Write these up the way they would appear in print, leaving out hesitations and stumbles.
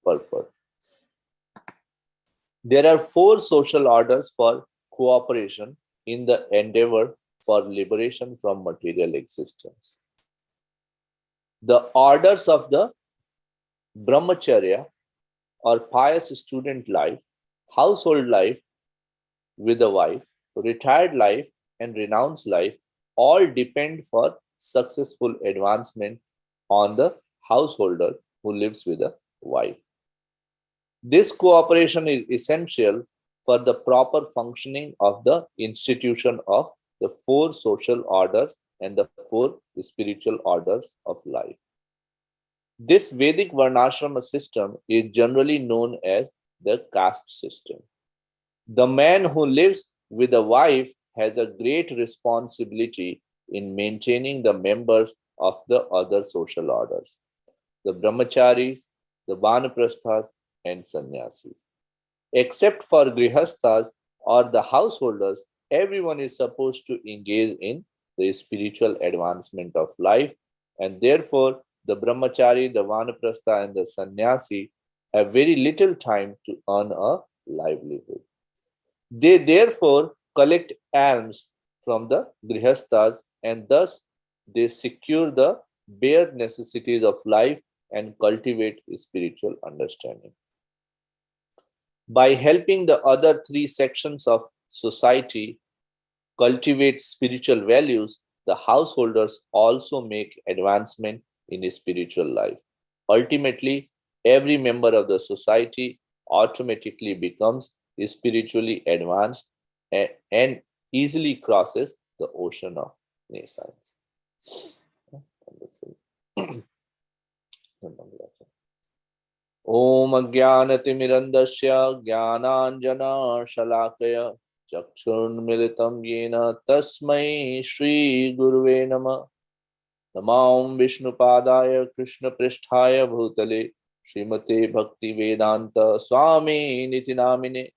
purpose. There are 4 social orders for cooperation in the endeavor for liberation from material existence. The orders of the brahmacharya or pious student life, household life with a wife, retired life, and renounced life all depend for successful advancement on the householder who lives with a wife. This cooperation is essential for the proper functioning of the institution of the 4 social orders and the 4 spiritual orders of life. This Vedic Varnashrama system is generally known as the caste system. The man who lives with a wife has a great responsibility in maintaining the members of the other social orders, the brahmacharis, the vanaprasthas, and sannyasis. Except for grihasthas or the householders, everyone is supposed to engage in the spiritual advancement of life, and therefore the brahmachari, the vanaprastha, and the sannyasi have very little time to earn a livelihood. They therefore collect alms from the grihasthas, and thus they secure the bare necessities of life and cultivate spiritual understanding. By helping the other 3 sections of society cultivate spiritual values, the householders also make advancement in spiritual life. Ultimately, every member of the society automatically becomes spiritually advanced and easily crosses the ocean of nescience. Om Ajnanatimirandasya Jnananjana Shalakaya Chakshurmilitam Yena Tasmai Shri Guruve Namah. Namam Vishnupadaya Krishna Pristhaya Bhutale Srimate Bhakti Vedanta Swami Nitinamine.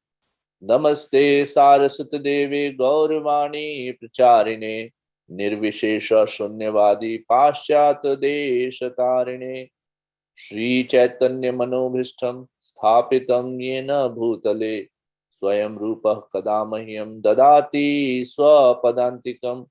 Namaste Saraswati Devi Gauravani Pracharine Nirvishesha Shunyavadi Paschat Deshatarine Shri Chaitanya Manobhishtam Sthapitam Yena Bhutale Swayam Rupa Kadamahyam Dadati Swapadantikam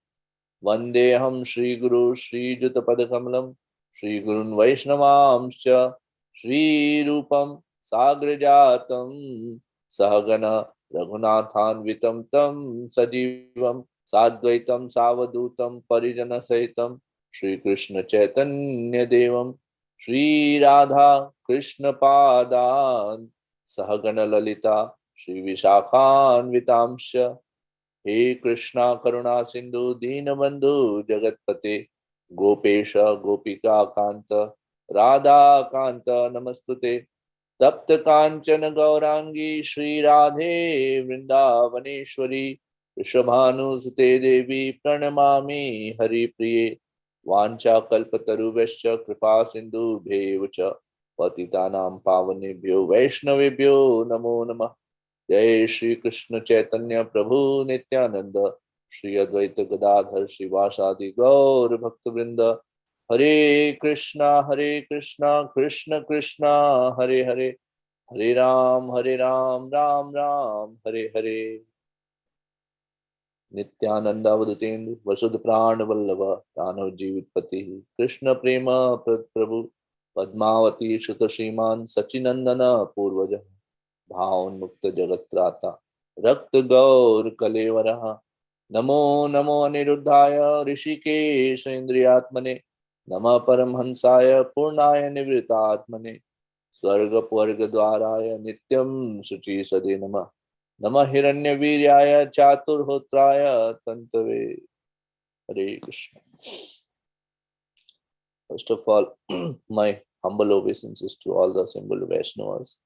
Vandeham Shri Guru Shri Jutapadakamalam Shri Gurun Vaishnavamscha Shri Rupam Sagrajatam Sahagana Raghunathan Vitam Sajivam Sadvaitam Savadutam Parijana Sahitam Shri Krishna Chaitanya Devam Shri Radha Krishna Padan Sahagana Lalita Shri Vishakhan Vitamsha. He Krishna Karuna Sindhu Dinabandhu Jagatpate Gopesha Gopika Kanta Radha Kanta Namastute Tapta Kanchana Gaurangi Shri Radhe Vrindavaneshwari Rishabhanu Sute Devi Pranamami Hari Priye Vancha Kalpataruvescha Kripa Sindhu Bhevacha Patitanam Pavanebhyo Vaishnavebhyo Namo Namah. Jai Shri Krishna Chaitanya Prabhu Nityananda Shri Advaita Gadadhar Shivasadi Gaur Bhaktavrinda. Hare Krishna Krishna Krishna Hare Hare Hare Ram Ram Ram Hare Hare. Nityananda Vadatendu Vasudha Prana Vallabha Tanav Jivitpati Krishna Prema Prabhu Padmavati Shuta Shriman Sachinandana Purvaja भावन मुक्त जगत त्राता रक्त गौर कलेवरः नमो नमो अनिरुद्धाय ऋषिकेश इंद्रियात्मने नमः परमहंसाय पूर्णाय निवृत्तात्मने स्वर्ग स्वर्ग द्वाराय नित्यं शुचि सदे नमः नमः हिरण्यवीर्याय चातुर्होत्राय तंतवे. Hare Krishna. First of all, my humble obeisances to all the assembled Vaishnavas.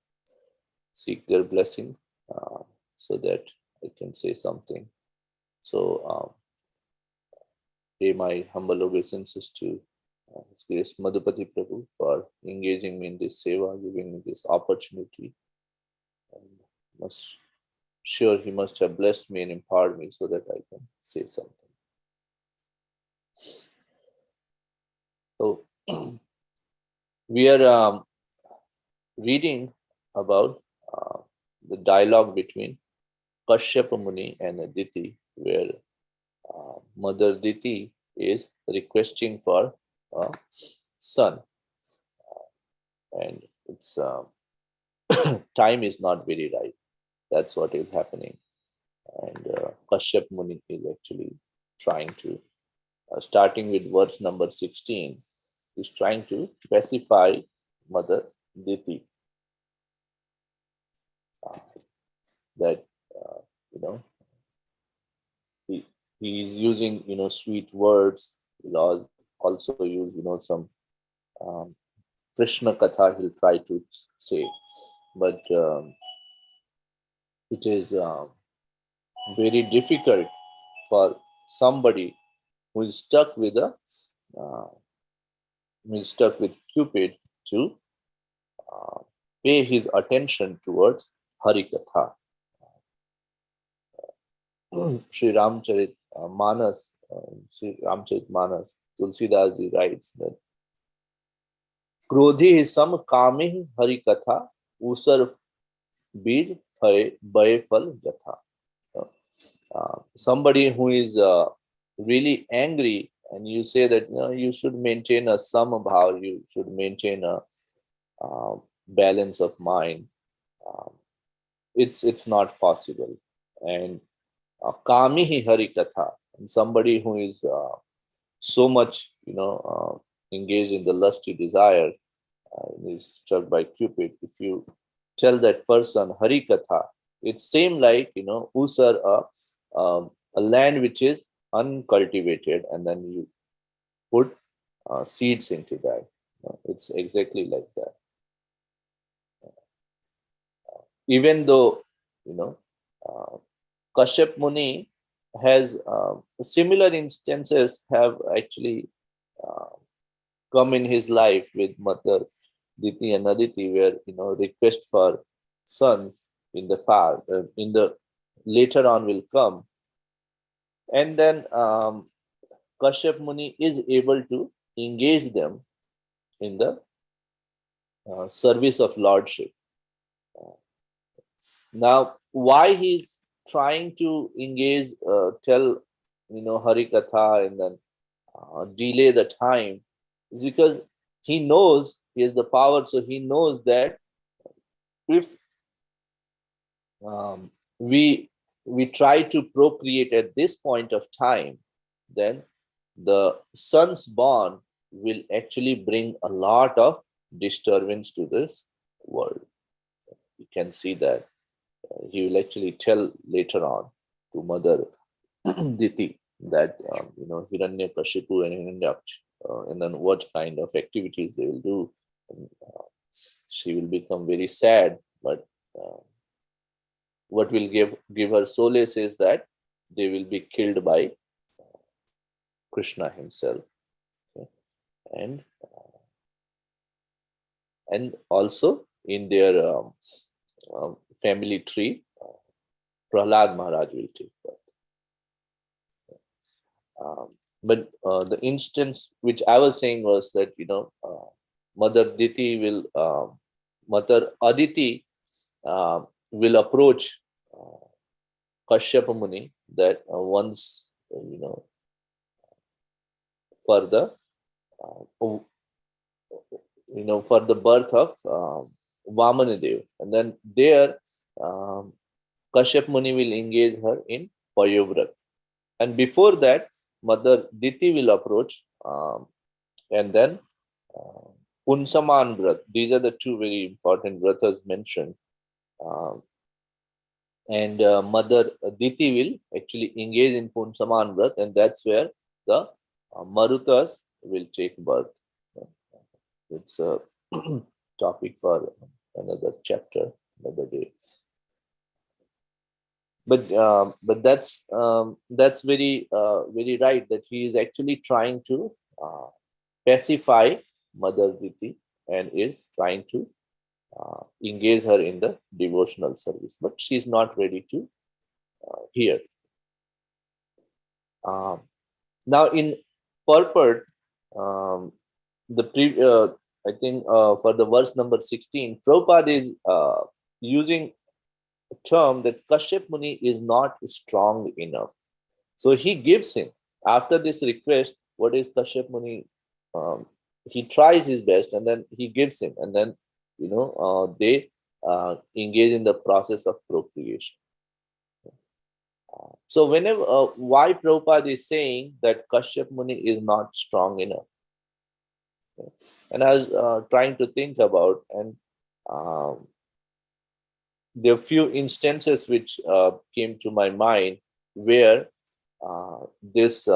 Seek their blessing so that I can say something. So, pay my humble obeisances to His Grace Madhupati Prabhu for engaging me in this seva, giving me this opportunity. And sure he must have blessed me and empowered me so that I can say something. So, we are reading about the dialogue between Kashyap Muni and Aditi, where Mother Diti is requesting for a son, and it's time is not very right. That's what is happening, and Kashyap Muni is actually trying to, starting with verse number 16, is trying to pacify Mother Diti, uh, that uh, you know he, he is using sweet words. He'll also use some um, Krishna Katha he'll try to say, but it is very difficult for somebody who is stuck with a uh, who is stuck with Cupid to uh, pay his attention towards Hari Katha. Sri Ramcharit Manas, Sri Ramcharit Manas, Tulsidas ji writes that क्रोधी सम कामे हरि कथा ऊसर बीज भय भय फल जथा. Somebody who is really angry, and you say that you should maintain a samabhav, you should maintain a balance of mind. Um, it's not possible. And kami hari katha, and somebody who is so much engaged in the lusty desire, is struck by Cupid. If you tell that person Hari Katha, it's same like usar, a land which is uncultivated, and then you put seeds into that. It's exactly like that. Even though uh, Kashyap Muni has similar instances have actually uh, come in his life with Mother Diti and Aditi, where request for sons in the past, in the later on will come, and then Kashyap Muni is able to engage them in the service of lordship. Now, why he's trying to engage, tell Hari Katha, and then delay the time, is because he knows he has the power. So he knows that if um, we try to procreate at this point of time, then the sons born will actually bring a lot of disturbance to this world. You can see that he will actually tell later on to Mother Diti that Hiranyakashipu and Hiranyaksha, and then what kind of activities they will do. And, she will become very sad, but what will give her solace is that they will be killed by Krishna himself. Okay? And also in their family tree, Prahlad Maharaj will take birth. But the instance which I was saying was that Mother Diti will, Mother Aditi will approach Kashyapa Muni that once for the for the birth of Vamanadev, and then there Kashyap Muni will engage her in Payovrat, and before that Mother Diti will approach, and then Punsaman Vrat. These are the two very important vratas mentioned. And Mother Diti will actually engage in Punsaman Vrat, and that's where the Marutas will take birth. It's a topic for another chapter, another day. But that's very very right, that he is actually trying to pacify Mother Diti and is trying to engage her in the devotional service, but she's not ready to hear. Now in purport, the I think for the verse number 16, Prabhupada is using a term that Kashyap Muni is not strong enough. So he gives him, after this request, what is Kashyap Muni? Um, he tries his best and then he gives him, and then, they engage in the process of procreation. So whenever, why Prabhupada is saying that Kashyap Muni is not strong enough? And I was trying to think about, and um, there are few instances which came to my mind where this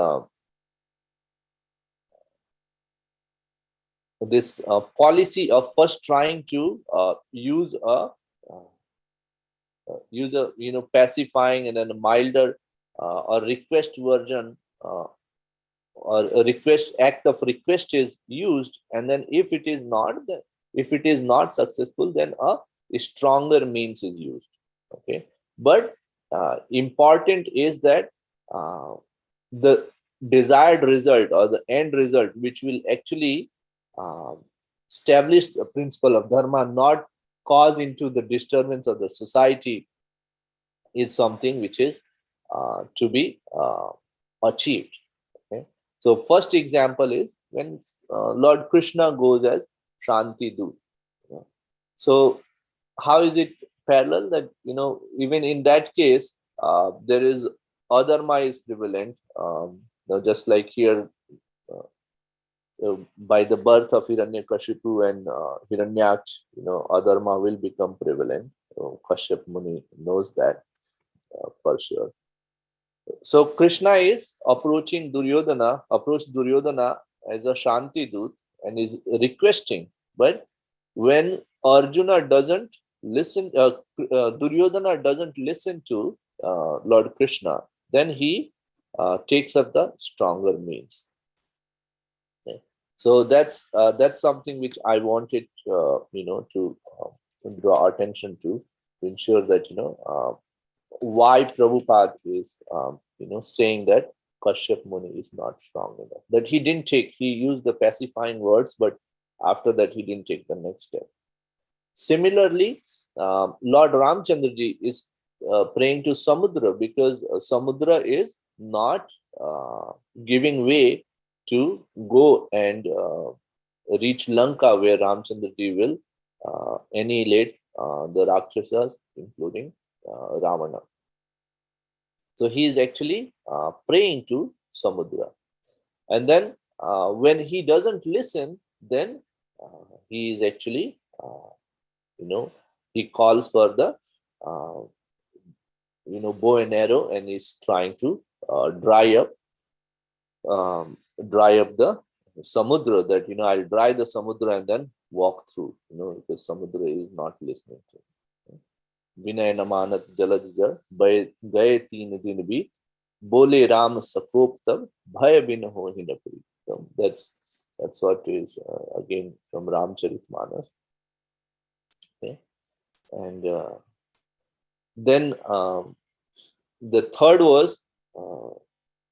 policy of first trying to use a pacifying and then a milder or request version, or a request act of request is used, and then if it is not successful, then a stronger means is used. Okay, but important is that uh, the desired result or the end result, which will actually uh, establish the principle of dharma, not cause into the disturbance of the society, is something which is to be achieved. Okay, so first example is when Lord Krishna goes as Shanti Dut. So how is it parallel? That even in that case, there is adharma is prevalent. Just like here, by the birth of Hiranyakashipu and Hiranyaksh, adharma will become prevalent. Kashyap Muni knows that for sure. So Krishna is approached Duryodhana as a Shanti Dut and is requesting. But when Arjuna doesn't listen, Duryodhana doesn't listen to Lord Krishna, then he takes up the stronger means. Okay. So that's something which I wanted, to draw attention to ensure that why Prabhupada is saying that Kashyap Muni is not strong enough. That he used the pacifying words, but after that he didn't take the next step. Similarly, Lord Ramchandraji is praying to Samudra, because Samudra is not giving way to go and reach Lanka, where Ramchandraji will annihilate the Rakshasas, including Ravana. So he is actually praying to Samudra. And then when he doesn't listen, then he is actually, he calls for the, bow and arrow, and is trying to dry up the Samudra, that, I'll dry the Samudra and then walk through, because Samudra is not listening to him. विनय न मानत जलद जड़ गए 3 दिन बीत बोले राम सकोप तब भय बिन हो ही न प्रीत. That's what is again from Ramcharitmanas. Okay, and then the third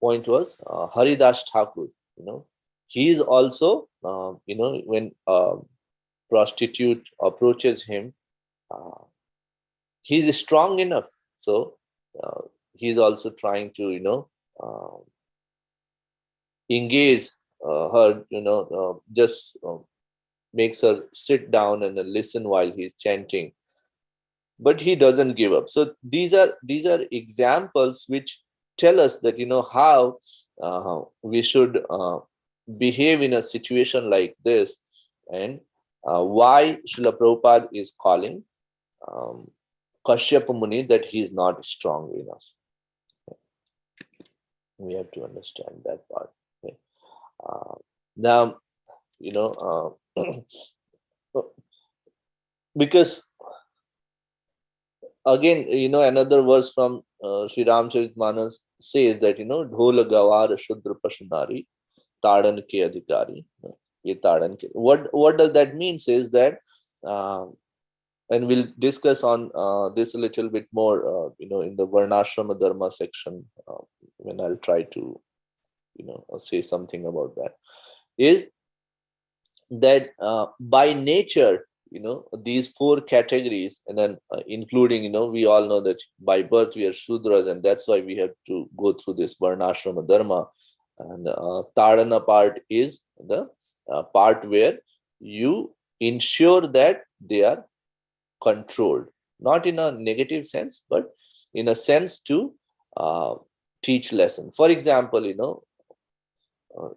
point was Haridas Thakur. He is also when prostitute approaches him, he's strong enough, so he's also trying to engage her, just makes her sit down and then listen while he's chanting, but he doesn't give up. So these are examples which tell us that how we should behave in a situation like this, and why Srila Prabhupada is calling Kashyap Muni that he is not strong enough. We have to understand that part. Okay. Now, because again, another verse from Sri Ramcharitmanas says that, Dhol Gawar Shudra Pashanari Tadan Ke Adhikari. What does that mean? Says that, and we'll discuss on this a little bit more, in the Varnashrama Dharma section, when I'll try to, say something about that. Is that by nature, these four categories, and then including, we all know that by birth we are Shudras, and that's why we have to go through this Varnashrama Dharma. And Tadana part is the part where you ensure that they are controlled, not in a negative sense, but in a sense to uh, teach lesson. For example, uh,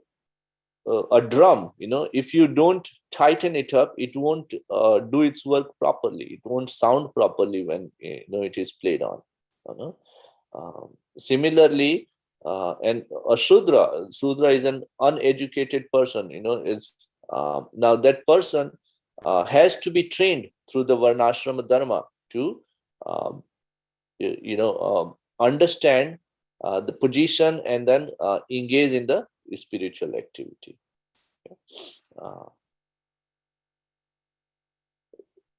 a drum, if you don't tighten it up, it won't do its work properly. It won't sound properly when it is played on. you know. Similarly, and a Shudra is an uneducated person. Is now that person has to be trained through the Varnashrama Dharma to um, understand the position and then engage in the spiritual activity. Uh,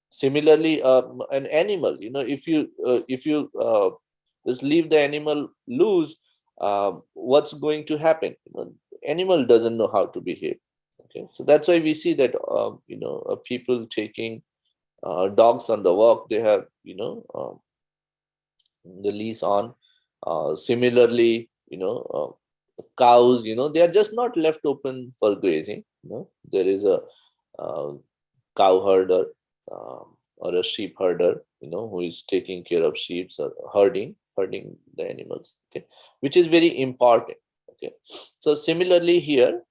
Similarly, an animal, if you just leave the animal loose, what's going to happen? Animal doesn't know how to behave. Okay, so that's why we see that people taking dogs on the walk, they have the leash on. Similarly, cows, they are just not left open for grazing. There is a cow herder, or a sheep herder, who is taking care of sheep or herding the animals. Okay, which is very important. Okay, so similarly here,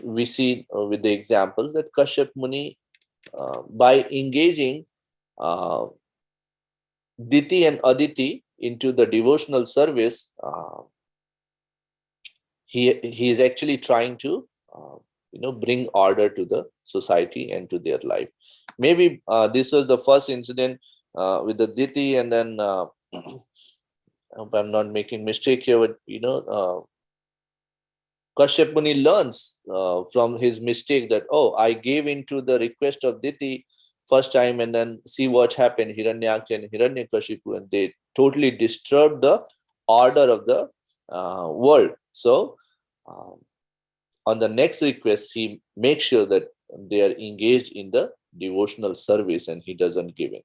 we see with the examples that Kashyap Muni, by engaging Diti and Aditi into the devotional service, he is actually trying to bring order to the society and to their life. Maybe this was the first incident with the Diti, and then I hope I'm not making mistake here, but Kashyap Muni learns from his mistake that, oh, I gave into the request of Diti first time, and then see what happened. Hiranyaksha and Hiranyakashipu, and they totally disturbed the order of the world. So on the next request, he makes sure that they are engaged in the devotional service, and he doesn't give in.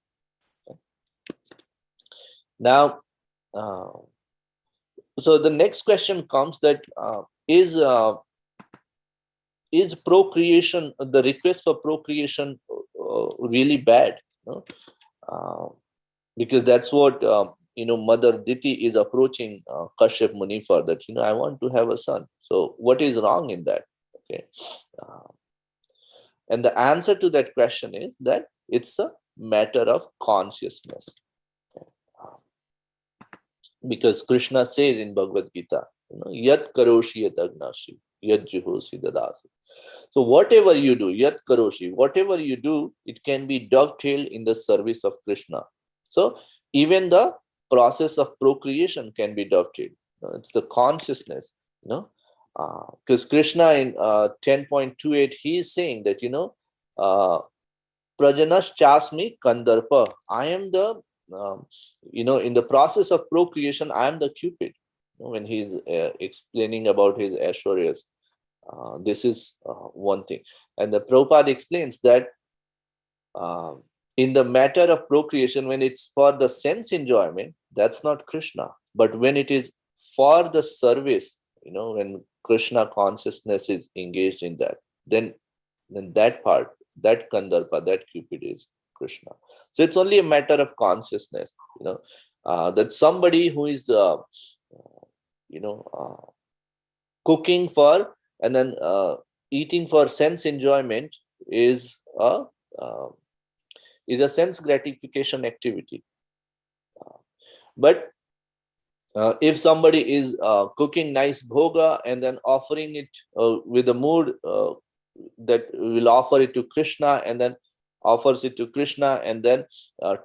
Now, so the next question comes that is procreation, the request for procreation, really bad? Because that's what Mother Diti is approaching Kashyap Muni for, that I want to have a son. So what is wrong in that? Okay, and the answer to that question is that it's a matter of consciousness. Okay. Because Krishna says in Bhagavad Gita, Yat karoshi yat agnashi, yat juhosi dadasi. So whatever you do, yat karoshi, whatever you do, it can be dovetailed in the service of Krishna. So even the process of procreation can be dovetailed. It's the consciousness, because Krishna in 10.28, he is saying that, Prajanas chasmi kandarpa. I am the, in the process of procreation, I am the Cupid. When he's explaining about his Aishwaryas, this is one thing. And the Prabhupada explains that in the matter of procreation, when it's for the sense enjoyment, that's not Krishna. But when it is for the service, when Krishna consciousness is engaged in that, then that part, that Kandarpa, that Cupid is Krishna. So it's only a matter of consciousness, that somebody who is, cooking for and then eating for sense enjoyment is a sense gratification activity. But if somebody is cooking nice bhoga and then offering it with a mood that will offer it to Krishna, and then offers it to Krishna, and then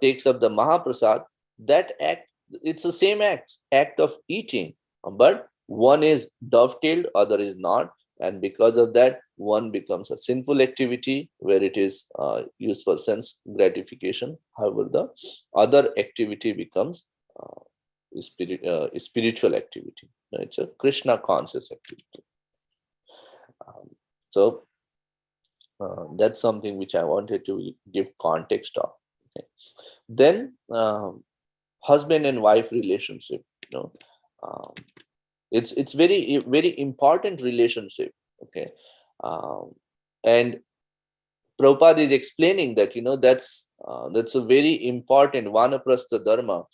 takes up the Mahaprasad, that act, it's the same act of eating, but one is dovetailed, other is not. And because of that, one becomes a sinful activity where it is used for sense gratification. However, the other activity becomes spiritual activity. It's a Krishna conscious activity. So that's something which I wanted to give context of. Okay. Then husband and wife relationship, um, it's very important relationship. Okay. um, and Prabhupada is explaining that that's a very important vanaprastha dharma,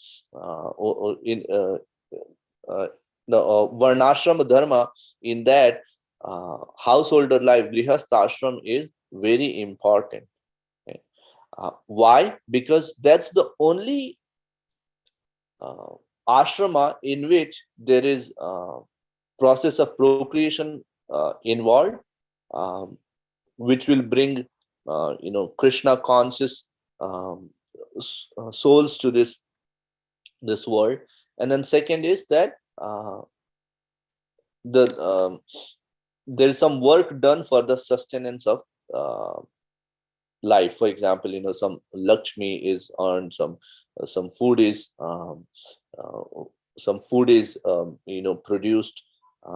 in uh, the varnashrama dharma. In that, householder life, grihastha ashram is very important. Okay. Why? Because that's the only uh, ashrama in which there is process of procreation involved, um, which will bring Krishna conscious souls to this world. And then second is that the there is some work done for the sustenance of uh, life. For example, some Lakshmi is earned, some food is uh, produced.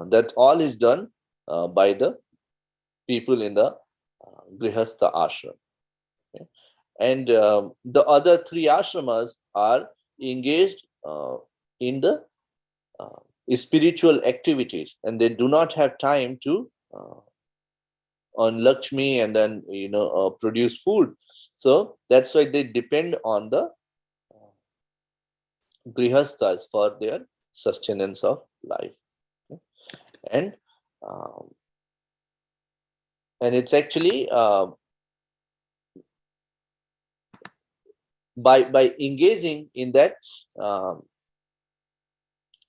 That all is done by the people in the grihastha ashram. Okay. And the other three ashramas are engaged in the spiritual activities, and they do not have time to on Lakshmi and then produce food. So that's why they depend on the grihasthas for their sustenance of life. Okay. And um, it's actually by engaging in that um,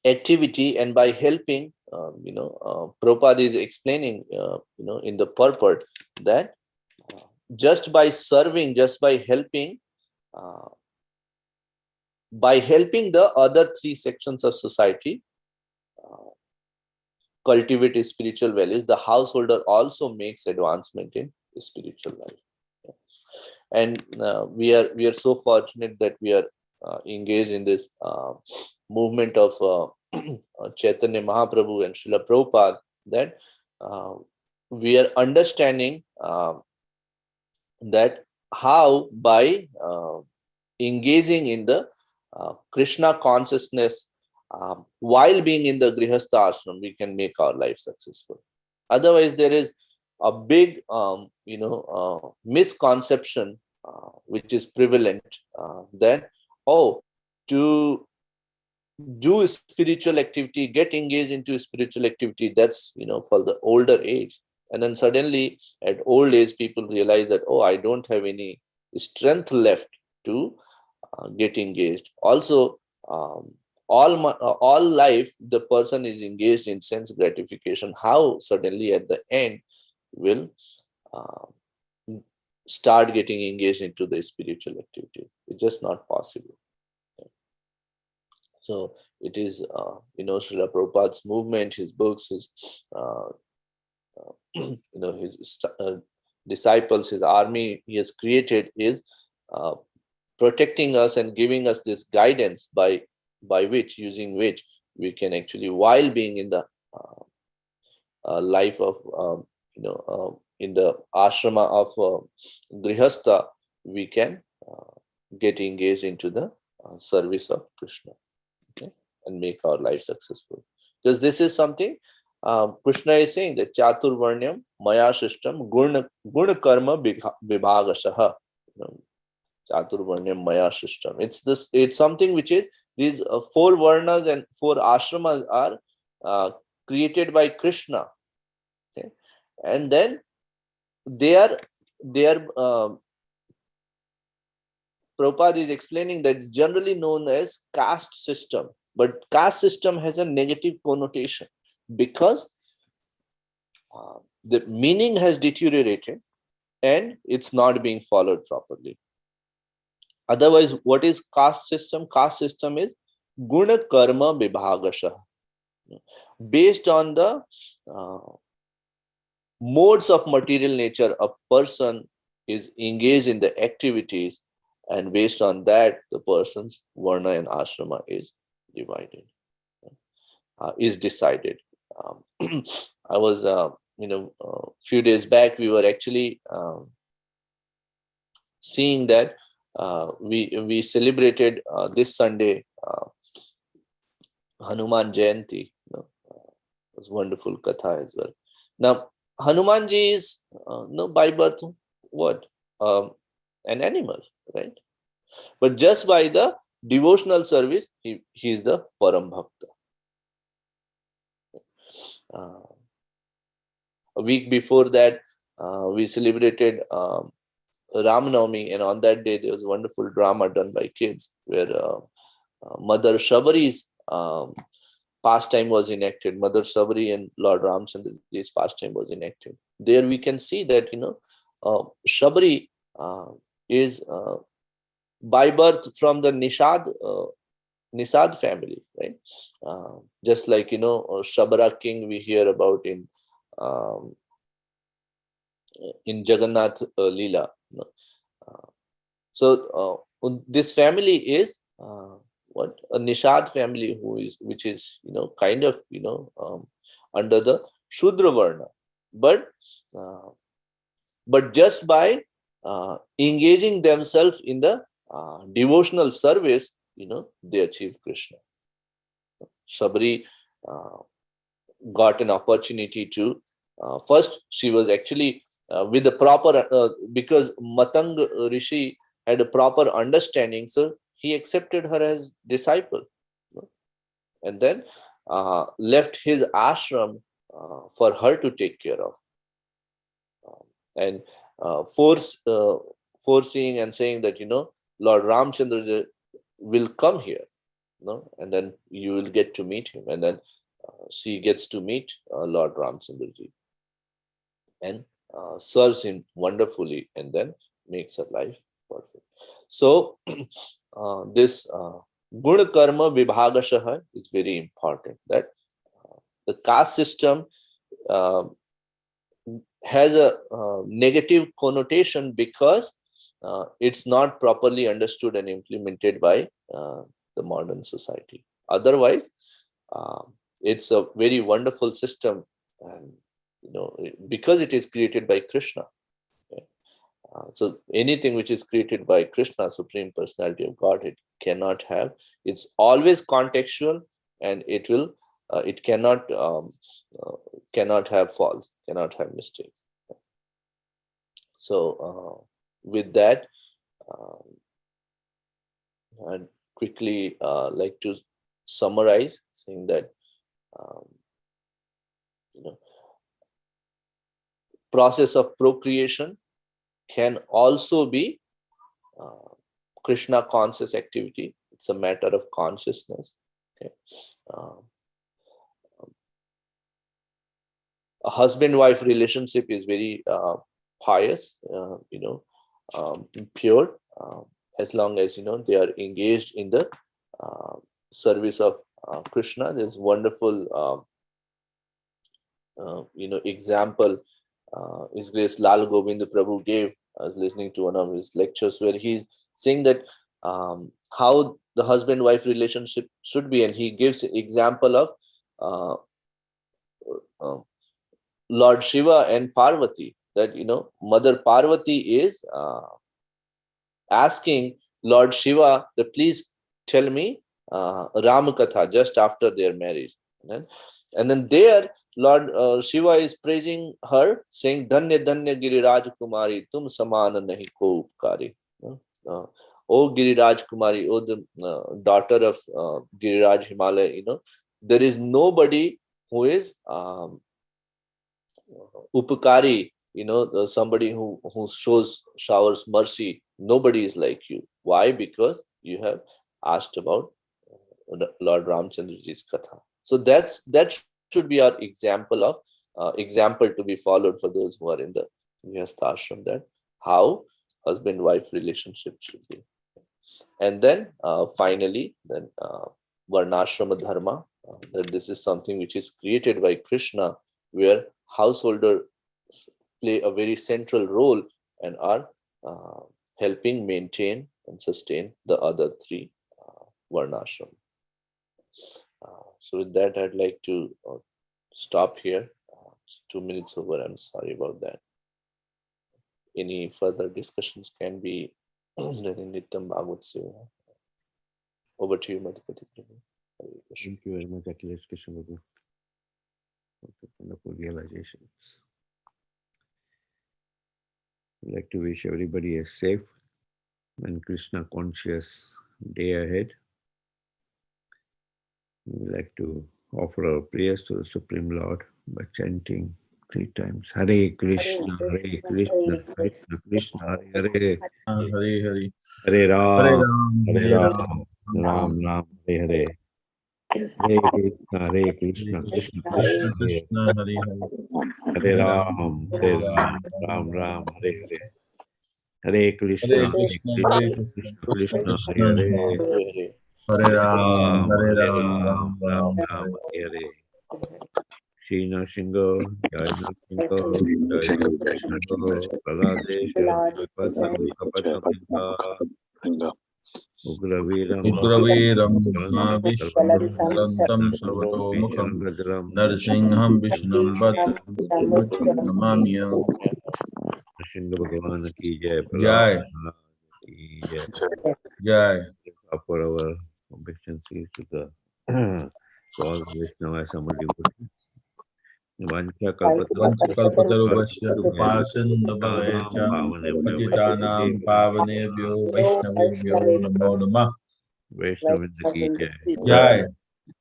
activity, and by helping, Prabhupada is explaining, in the purport, that just by serving, just uh, by helping the other three sections of society uh, cultivate spiritual values, the householder also makes advancement in spiritual life. And we are so fortunate that we are engaged in this movement of Chaitanya Mahaprabhu and Srila Prabhupada, that we are understanding that how by engaging in the Krishna consciousness while being in the Grihastha ashram, we can make our life successful. Otherwise, there is a big misconception which is prevalent, that to do spiritual activity, get engaged into spiritual activity, that's for the older age. And then suddenly at old age, people realize that, I don't have any strength left to get engaged. Also, all life the person is engaged in sense gratification. How suddenly at the end will uh, start getting engaged into the spiritual activities? It's just not possible. So it is, Srila Prabhupada's movement, his books, his his disciples, his army he has created is protecting us and giving us this guidance using which we can actually, while being in the life of in the ashrama of grihastha, we can get engaged into the service of Krishna, okay, and make our life successful. Because this is something Krishna is saying, that chaturvarnyam maya shishtam guna karma vibhagashaha. Chaturvarnyam maya shishtam. It's something which is, these four varnas and four ashramas are created by Krishna. Okay. And then they are Prabhupada is explaining that generally known as caste system, but caste system has a negative connotation because the meaning has deteriorated and it's not being followed properly. Otherwise, what is caste system? Caste system is guna karma vibhagasha, based on the modes of material nature. A person is engaged in the activities, and based on that, the person's varna and ashrama is divided, is decided. I was few days back we were actually seeing that we celebrated this Sunday Hanuman Jayanti. It was wonderful katha as well. Now, Hanumanji is by birth what? An animal, right? But just by the devotional service, he is the Param Bhakta. A week before that, we celebrated Ram Navami, and on that day there was a wonderful drama done by kids where Mother Shabari's pastime was enacted. Mother Sabari and Lord Ramchandraji's pastime was enacted. There we can see that Shabari is by birth from the Nisad family, right? Just like Shabara king we hear about in Jagannath Leela. So this family is what a Nishad family which is kind of under the Shudra Varna, but just by engaging themselves in the devotional service, they achieve Krishna. Sabri got an opportunity to first she was actually with the proper because Matang Rishi had a proper understanding, so he accepted her as disciple, and then left his ashram for her to take care of, and foreseeing and saying that Lord Ramchandra will come here, and then you will get to meet him, and then she gets to meet Lord Ramchandraji and serves him wonderfully, and then makes her life perfect. So this Guna Karma Vibhagashah is very important. That the caste system has a negative connotation because it's not properly understood and implemented by the modern society. Otherwise, it's a very wonderful system, and because it is created by Krishna. So anything which is created by Krishna, Supreme Personality of Godhead, cannot have. It's always contextual, and it will. It cannot have faults, cannot have mistakes. So with that, I'd quickly like to summarize, saying that process of procreation can also be Krishna conscious activity. It's a matter of consciousness. Okay. A husband-wife relationship is very pious, pure, as long as they are engaged in the service of Krishna. There's wonderful example His Grace Lal Govind Prabhu gave. I was listening to one of his lectures where he's saying that how the husband-wife relationship should be, and he gives an example of Lord Shiva and Parvati. That Mother Parvati is asking Lord Shiva that please tell me Ram Katha just after their marriage. And then there, Lord Shiva is praising her, saying, Dhanya Dhanya Giriraj Kumari, tum samana nahi ko upkari. O Giriraj Kumari, O the daughter of Giriraj Himalaya, there is nobody who is upakari, somebody who showers mercy. Nobody is like you. Why? Because you have asked about Lord Ramchandraji's Katha. So that should be our example to be followed for those who are in the Vyasta ashram, that how husband-wife relationship should be. And then finally, then Varnashrama Dharma, that this is something which is created by Krishna, where householders play a very central role and are helping maintain and sustain the other three Varnashram. So with that, I'd like to stop here. 2 minutes over. I'm sorry about that. Any further discussions can be done in Nityam Bhagavad Seva. Over to you, Madhupati. Thank you very much, Akhilesh Krsna. Wonderful realizations. I'd like to wish everybody a safe and Krishna conscious day ahead. We'd like to offer our prayers to the Supreme Lord by chanting 3 times Hare Krishna, Hare Krishna, Krishna Krishna, Hare Hare, Hare Hare, Hare Ram, Hare Hare Ram, Ram Ram, Hare Hare. Hare Krishna, Krishna Krishna, Hare Krishna, Hare Hare, Hare Ram, Hare Ram, Ram Ram, Hare Hare. Hare Krishna, Hare Hare Krishna, Krishna, Hare Krishna, Krishna Krishna Krishna, Krishna, Hare Hare. Hare Hare Ram, Ram, Hare Hare Ram, Ram, Ram Ram Ram, Ram, Hare Hare Hare. Shri Nrsimha, Jai Nrsimha, Jai Nrsimha, Prahlade, Shri Kapata, Ugraviram, Ugraveram Kalantam, Mahavishwarantam Sarvatomukham Gajaram, Narsingham Vishnam Bhattam Mutyam Namamyam. Nrsimha Bhagavan ki Jai, Jai, Prahlad ki Jai. Jai. Offer our obeisances to the to all Vaishnava Assembled devotees. Vancha Vanchakalpatarubhasya kalpataru Kripasindhavavaicha Pavane Patitanam Pavanebhyo Vaishnavebhyo Namo Namah. Vaishnavinda ki Jai. Jai,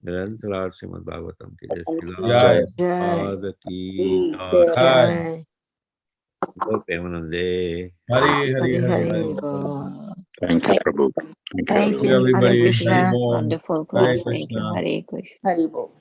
Nirantarar Srimad Bhagavatam ki Jai. Jai, Srila Prabhupada ki Jai. Jai. Gaur Premanande. Hare Hare Hare Hare Hare Hare. Bol. Thank you, Prabhu. Thank you, Thank Thank you, everyone. you. Hare everybody. Hari Krishna. Bol. Wonderful Hare class. Thank you. Krishna. Hare Krishna. Thank you, everyone.